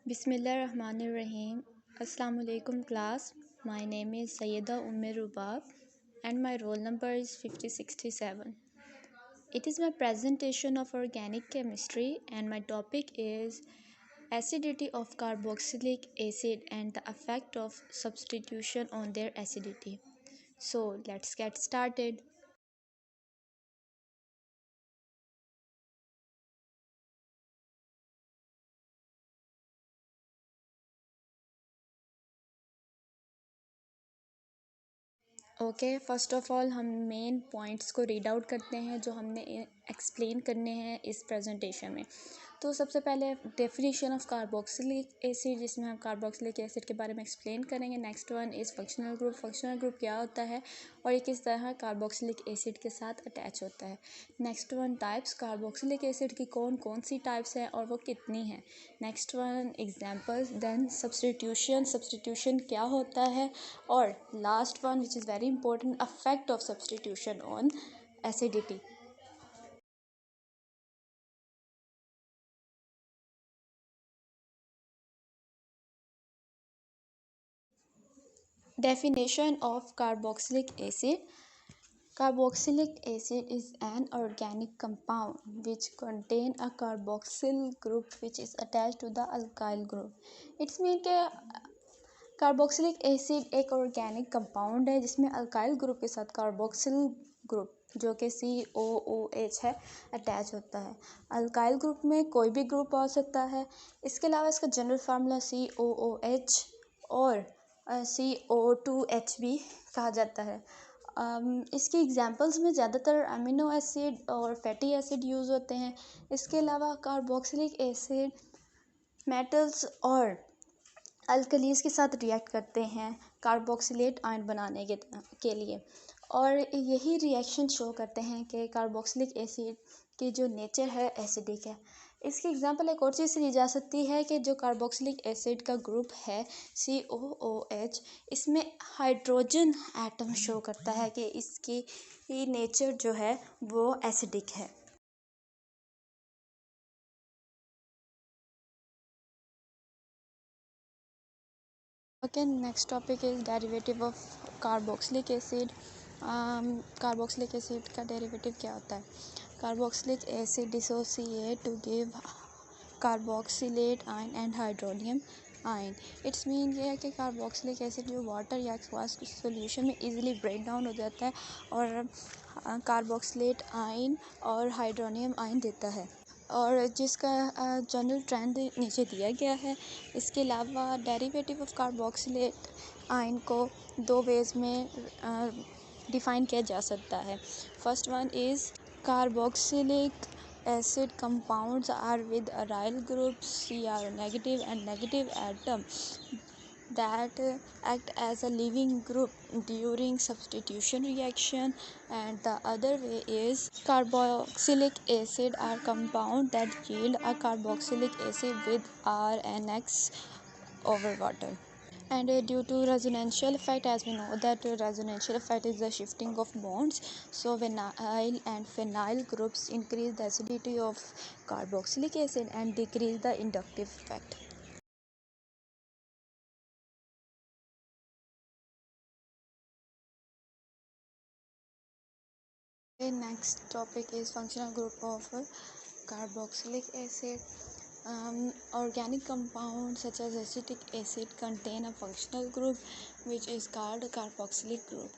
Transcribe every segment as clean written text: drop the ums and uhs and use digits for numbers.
Bismillahirrahmanirrahim. Assalamu alaikum class. My name is Sayyida Umme Rubab and my roll number is 5067. It is my presentation of organic chemistry and my topic is acidity of carboxylic acid and the effect of substitution on their acidity. So let's get started. Okay, first of all हम main points को read out करते हैं जो हमने explain करने हैं इस presentation में। तो सबसे पहले डेफिनेशन ऑफ कार्बोक्सिलिक एसिड, जिसमें हम कार्बोक्सिलिक एसिड के बारे में एक्सप्लेन करेंगे। Next one is functional group. Functional group क्या होता है और ये किस तरह कार्बोक्सिलिक एसिड के साथ अटैच होता है। Next one types, carboxylic acid की कौन कौन सी टाइप्स हैं और वो कितनी हैं। Next one examples. Then substitution, substitution क्या होता है। और last one which is very important, affect of substitution on acidity. Definition of carboxylic acid. Carboxylic acid is an organic compound which contain a carboxyl group which is attached to the alkyl group. It's mean के carboxylic acid एक organic compound है जिसमें alkyl group के साथ carboxyl group जो कि COOH है attach होता है। अल्काइल ग्रुप में कोई भी ग्रुप आ सकता है। इसके अलावा इसका जनरल फार्मूला COOH और CO2H भी कहा जाता है। इसकी एग्जांपल्स में ज़्यादातर अमीनो एसिड और फैटी एसिड यूज़ होते हैं। इसके अलावा कार्बोक्सिलिक एसिड मेटल्स और अल्कलीज के साथ रिएक्ट करते हैं कार्बोक्सिलेट आयन बनाने के लिए, और यही रिएक्शन शो करते हैं कि कार्बोक्सिलिक एसिड की जो नेचर है एसिडिक है। इसकी एग्जांपल एक और चीज़ से ली जा सकती है कि जो कार्बोक्सिलिक एसिड का ग्रुप है COOH, इसमें हाइड्रोजन एटम शो करता है कि इसकी नेचर जो है वो एसिडिक है। Okay, next topic is derivative of carboxylic acid. Carboxylic acid का डेरिवेटिव क्या होता है। Carboxylic acid dissociate to give carboxylate ion and hydronium ion. It's mean ये है कि कार्बोक्सिलिक एसिड जो वाटर या एक्वास सॉल्यूशन में इजीली ब्रेक डाउन हो जाता है और कार्बोक्सिलेट आयन और हाइड्रोनियम आयन देता है, और जिसका जनरल ट्रेंड नीचे दिया गया है। इसके अलावा डेरिवेटिव ऑफ कार्बोक्सिलेट आयन को दो वेज में डिफ़ाइन किया जा सकता है। First one is carboxylic acid compounds are with aryl groups Cr negative and negative atom that act as a leaving group during substitution reaction, and the other way is carboxylic acid are compound that yield a carboxylic acid with RNX over water. And due to resonantial effect, as we know that resonantial effect is the shifting of bonds, so vinyl and phenyl groups increase the acidity of carboxylic acid and decrease the inductive effect. The next topic is functional group of carboxylic acid. Organic compounds such as acetic acid contain a functional group which is called carboxylic group.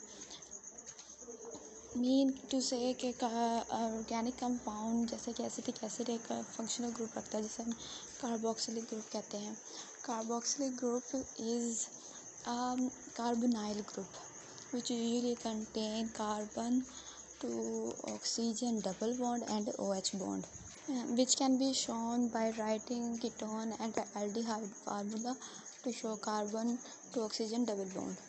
Mean to say कि organic compound जैसे कि acetic acid एक functional group रखता है जिसे हम carboxylic group कहते हैं। Carboxylic group is carbonyl group which usually contain carbon to oxygen double bond and OH bond, which can be shown by writing ketone and aldehyde formula to show carbon to oxygen double bond.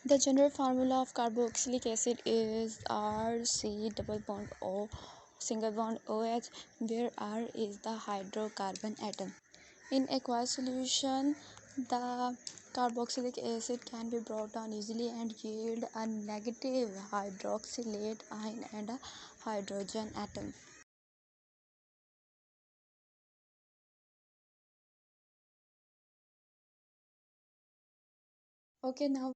The general formula of carboxylic acid is RC double bond O single bond OH, where R is the hydrocarbon atom. In aqueous solution, the carboxylic acid can be brought down easily and yield a negative hydroxylate ion and a hydrogen atom. Okay, now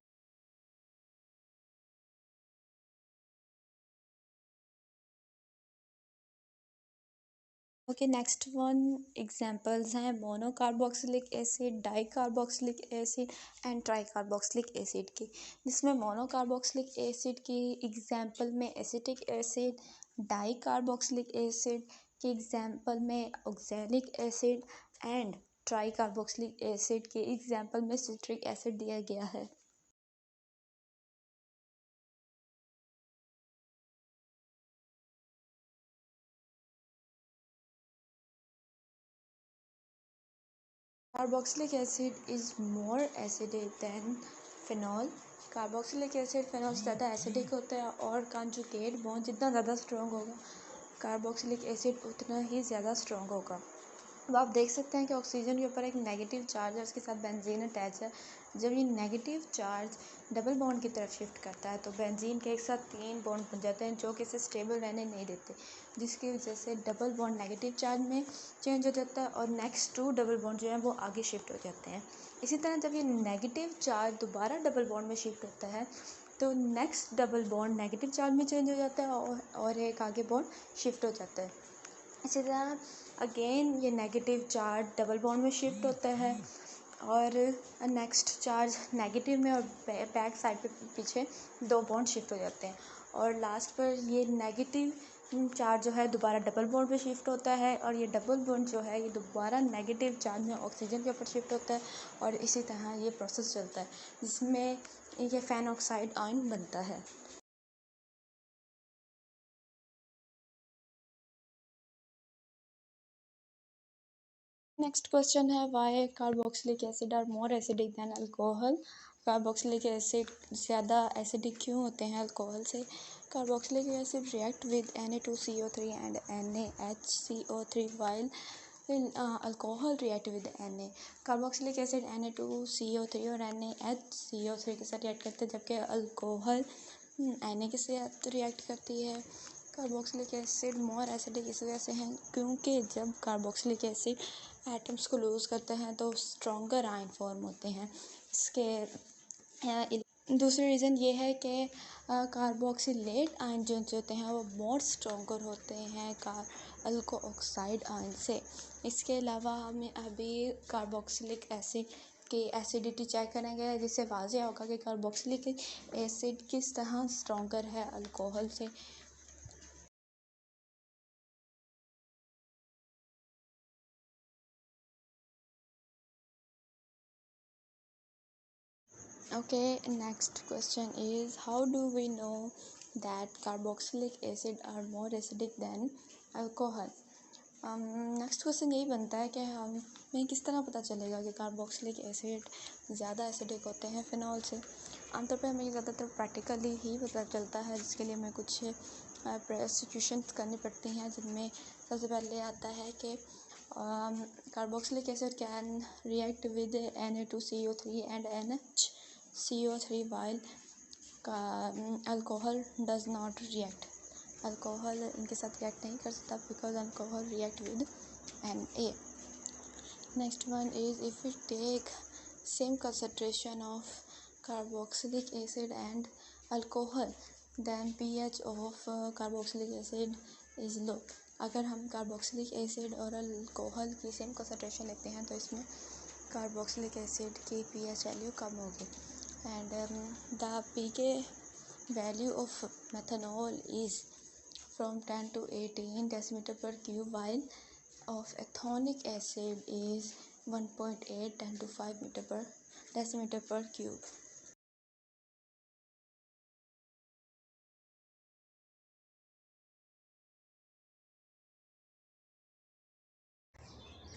okay, next one examples हैं mono carboxylic acid, di carboxylic acid and tri carboxylic acid की। जिसमें mono carboxylic acid की example में acetic acid, di carboxylic acid की example में oxalic acid and tri carboxylic acid की example में citric acid दिया गया है। Carboxylic acid is more acidic than phenol. Carboxylic acid phenol से ज़्यादा एसिडिक होता है और कंजुगेट बॉन्ड जितना ज़्यादा स्ट्रॉन्ग होगा कार्बोक्सिलिक एसिड उतना ही ज़्यादा स्ट्रॉन्ग होगा। अब आप देख सकते हैं कि ऑक्सीजन के ऊपर एक नेगेटिव चार्ज है, उसके साथ बेंजीन अटैच है। जब ये नेगेटिव चार्ज डबल बॉन्ड की तरफ शिफ्ट करता है तो बेंजीन के एक साथ 3 बॉन्ड बन जाते हैं जो कि इसे स्टेबल रहने नहीं देते, जिसकी वजह से डबल बॉन्ड नेगेटिव चार्ज में चेंज हो जाता है और नेक्स्ट 2 डबल बॉन्ड जो है वो आगे शिफ्ट हो जाते हैं। इसी तरह जब ये नेगेटिव चार्ज दोबारा डबल बॉन्ड में शिफ्ट होता है तो next double bond negative charge में चेंज हो जाता है और एक आगे बॉन्ड शिफ्ट हो जाता है। इसी तरह अगेन ये नेगेटिव चार्ज डबल बॉन्ड में शिफ्ट होता है और नेक्स्ट चार्ज नेगेटिव में और बैक साइड पे पीछे 2 बॉन्ड शिफ्ट हो जाते हैं और लास्ट पर ये नेगेटिव चार्ज जो है दोबारा डबल बॉन्ड पे शिफ्ट होता है और ये डबल बॉन्ड जो है ये दोबारा नेगेटिव चार्ज में ऑक्सीजन के ऊपर शिफ्ट होता है और इसी तरह ये प्रोसेस चलता है जिसमें ये फैन ऑक्साइड आयन बनता है। Next question is why carboxylic acid are more acidic than alcohol. Carboxylic acid ज़्यादा एसिडिक क्यों होते हैं अल्कोहल से? Carboxylic acid react with Na2CO3 and NaHCO3 while alcohol react with Na। Carboxylic acid Na2CO3 और NaHCO3 के साथ react करते हैं जबकि अल्कोहल Na के साथ रिएक्ट करती है। कार्बोक्सिलिक एसिड मोर एसिडिक इस वजह से हैं क्योंकि जब कार्बोक्सिलिक एसिड एटम्स को लूज़ करते हैं तो स्ट्रॉन्गर आयन फॉर्म होते हैं। इसके दूसरी रीज़न ये है कि कार्बोक्सिलेट आयन जो होते हैं वो मोर स्ट्रॉन्गर होते हैं अल्को ऑक्साइड आयन से। इसके अलावा हमें अभी कार्बोक्सिलिक एसिड की एसिडिटी चेक करेंगे जिससे वाज़ेह होगा कि कार्बोक्सिलिक एसिड किस तरह स्ट्रॉन्गर है अल्कोहल से। Okay, next question is how do we know that carboxylic acid are more acidic than alcohol? Next question यही बनता है कि हमें किस तरह पता चलेगा कि कार्बोक्सिलिक एसिड ज़्यादा एसिडिक होते हैं फिनॉल से। आमतौर पर हमें ज़्यादातर प्रैक्टिकली ही पता चलता है जिसके लिए हमें कुछ प्रोसिक्यूशंस करनी पड़ती हैं जिनमें सबसे पहले आता है कि carboxylic acid can react with Na2CO3 and NaCO3 while alcohol does not react. Alcohol इनके साथ रिएक्ट नहीं कर सकता because alcohol react with Na. Next one is if we take same concentration of carboxylic acid and alcohol then pH of carboxylic acid is low. अगर हम carboxylic acid और alcohol की same concentration लेते हैं तो इसमें कार्बोक्सिलिक एसिड की pH value कम होगी and the pK value of methanol is from 10 to 18 decimeter per cube while of ethonic acid is 1.8 10 to 5 meter per decimeter per cube.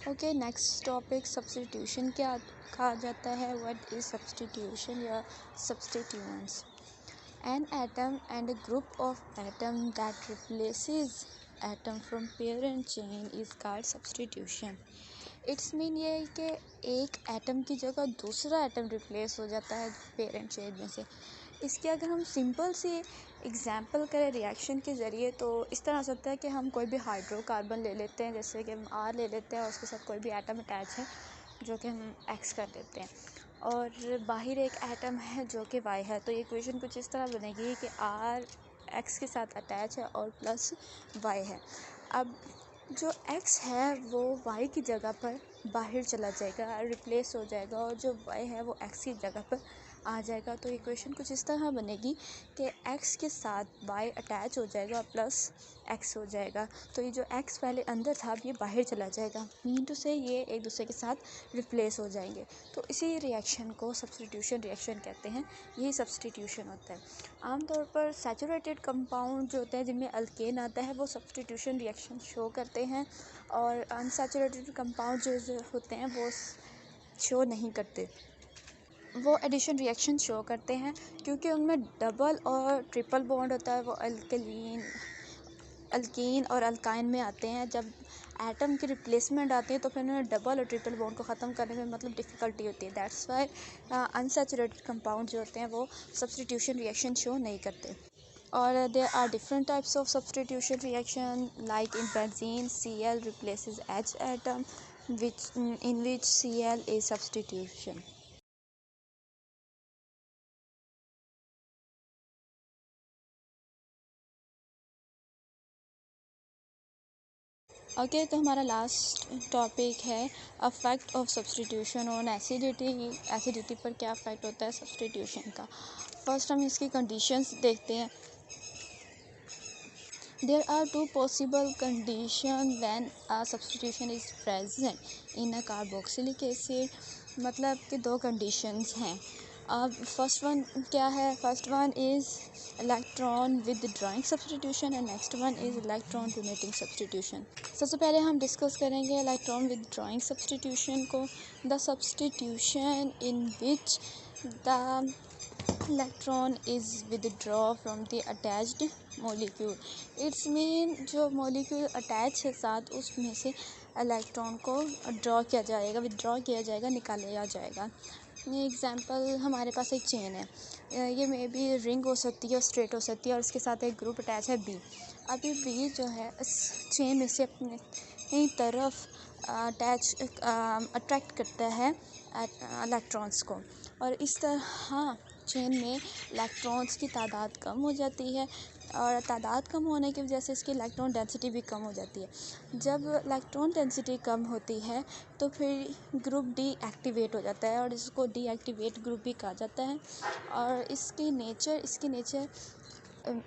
Okay, next topic substitution क्या कहा जाता है। What is substitution या substituents? An atom and a group of atom that replaces atom from parent chain is called substitution. It's mean ये है कि एक atom की जगह दूसरा एटम रिप्लेस हो जाता है पेरेंट चेन में से। इसके अगर हम सिंपल सी एग्जांपल करें रिएक्शन के ज़रिए तो इस तरह हो सकता है कि हम कोई भी हाइड्रोकार्बन ले लेते हैं, जैसे कि हम R ले लेते हैं और उसके साथ कोई भी एटम अटैच है जो कि हम X कर देते हैं और बाहर एक एटम है जो कि वाई है। तो ये इक्वेशन कुछ इस तरह बनेगी कि आर एक्स के साथ अटैच है और प्लस वाई है। अब जो x है वो y की जगह पर बाहर चला जाएगा, रिप्लेस हो जाएगा, और जो y है वो x की जगह पर आ जाएगा। तो इक्वेशन कुछ इस तरह बनेगी कि x के साथ y अटैच हो जाएगा और प्लस x हो जाएगा। तो ये जो x पहले अंदर था अब ये बाहर चला जाएगा, मीन टू से ये एक दूसरे के साथ रिप्लेस हो जाएंगे। तो इसी रिएक्शन को सब्स्टिट्यूशन रिएक्शन कहते हैं। यही सब्स्टिट्यूशन होता है। आमतौर पर सैचुरेटेड कंपाउंड जो होते हैं जिनमें अल्केन आता है वो सब्स्टिट्यूशन रिएक्शन शो करते हैं, और अनसैचुरेटेड कंपाउंड जो होते हैं वो शो नहीं करते, वो एडिशन रिएक्शन शो करते हैं, क्योंकि उनमें डबल और ट्रिपल बॉन्ड होता है। वो अल्कीन और अल्काइन में आते हैं। जब एटम की रिप्लेसमेंट आती है तो फिर उन्हें डबल और ट्रिपल बॉन्ड को ख़त्म करने में मतलब डिफ़िकल्टी होती है। दैट्स वाई अनसैचुरेटेड कंपाउंड जो होते हैं वो सब्स्टिट्यूशन रिएक्शन शो नहीं करते। और there are different types of substitution reaction, like in benzene Cl replaces H atom in which Cl is substitution. Okay, तो हमारा लास्ट टॉपिक है affect of substitution on acidity. Acidity पर क्या affect होता है सब्स्टिट्यूशन का। फर्स्ट हम इसकी कंडीशंस देखते हैं। There are two possible conditions when a substitution is present in a carboxylic acid. मतलब कि दो कंडीशंस हैं। अब फर्स्ट वन क्या है? First one is electron withdrawing substitution and next one is electron donating substitution. सबसे पहले हम डिस्कस करेंगे इलेक्ट्रॉन विदड्रॉइंग सब्स्टिट्यूशन को। The substitution in which the electron is withdraw from the attached molecule. It's mean जो molecule attach है साथ उसमें से इलेक्ट्रॉन को ड्रॉ किया जाएगा, विदड्रॉ किया जाएगा, निकाला जाएगा। ये एग्जांपल हमारे पास एक चेन है, ये मे बी रिंग हो सकती है और स्ट्रेट हो सकती है, और इसके साथ एक ग्रुप अटैच है बी। अभी बी जो है इस चेन में से अपने तरफ अट्रैक्ट करता है इलेक्ट्रॉन्स को, और इस तरह चेन में इलेक्ट्रॉन्स की तादाद कम हो जाती है, और तादाद कम होने की वजह से इसकी इलेक्ट्रॉन डेंसिटी भी कम हो जाती है। जब इलेक्ट्रॉन डेंसिटी कम होती है तो फिर ग्रुप डी एक्टिवेट हो जाता है, और इसको डीएक्टिवेट ग्रुप भी कहा जाता है। और इसकी नेचर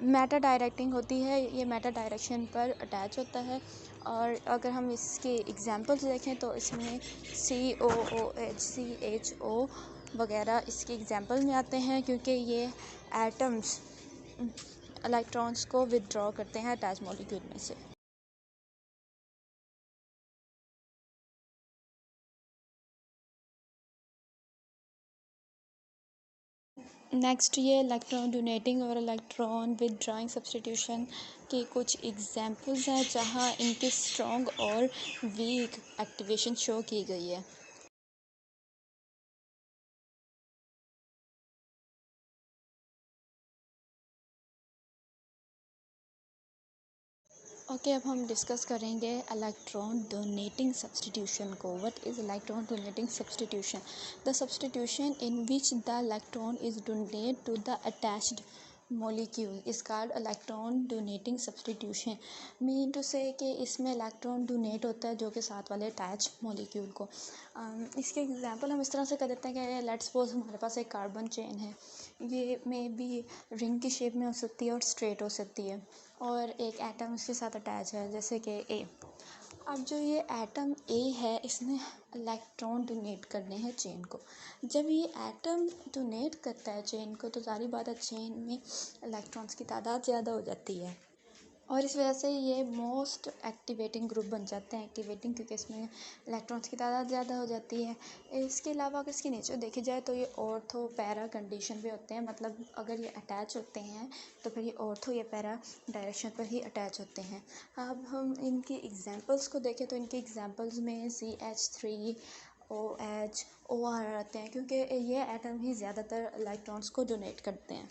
मेटा डायरेक्टिंग होती है, ये मेटा डायरेक्शन पर अटैच होता है। और अगर हम इसके एग्जांपल्स देखें तो इसमें COOH CHO वगैरह इसके एग्जांपल में आते हैं, क्योंकि ये एटम्स इलेक्ट्रॉन्स को विदड्रॉ करते हैं अटैच मॉलिक्यूल में से। नेक्स्ट ये इलेक्ट्रॉन डोनेटिंग और इलेक्ट्रॉन विदड्रॉइंग सब्स्टिट्यूशन की कुछ एग्जांपल्स हैं जहां इनकी स्ट्रॉन्ग और वीक एक्टिवेशन शो की गई है। ओके, अब हम डिस्कस करेंगे इलेक्ट्रॉन डोनेटिंग सब्स्टिट्यूशन को। What is electron donating substitution? The substitution in which the electron is donate to the attached molecule is called electron donating substitution. Mean to say कि इसमें electron donate होता है जो कि साथ वाले अटैच मोलिक्यूल को। इसके एग्जांपल हम इस तरह से कर देते हैं कि लेट्स सपोज हमारे पास एक कार्बन चेन है, ये मे बी रिंग की शेप में हो सकती है और स्ट्रेट हो सकती है, और एक एटम इसके साथ अटैच है जैसे कि ए। अब जो ये एटम ए है इसने इलेक्ट्रॉन डोनेट करने हैं चेन को। जब ये एटम डोनेट करता है चेन को तो सारी बात है चेन में इलेक्ट्रॉन्स की तादाद ज़्यादा हो जाती है, और इस वजह से ये मोस्ट एक्टिवेटिंग ग्रुप बन जाते हैं। एक्टिवेटिंग क्योंकि इसमें इलेक्ट्रॉन्स की तादाद ज़्यादा हो जाती है। इसके अलावा अगर इसकी नेचर देखी जाए तो ये ऑर्थो पैरा कंडीशन भी होते हैं, मतलब अगर ये अटैच होते हैं तो फिर ये ऑर्थो या पैरा डायरेक्शन पर ही अटैच होते हैं। अब हम इनकी एग्जांपल्स को देखें तो इनकी एग्जांपल्स में CH3 OH OR आते हैं, क्योंकि ये एटम ही ज़्यादातर इलेक्ट्रॉन्स को डोनेट करते हैं।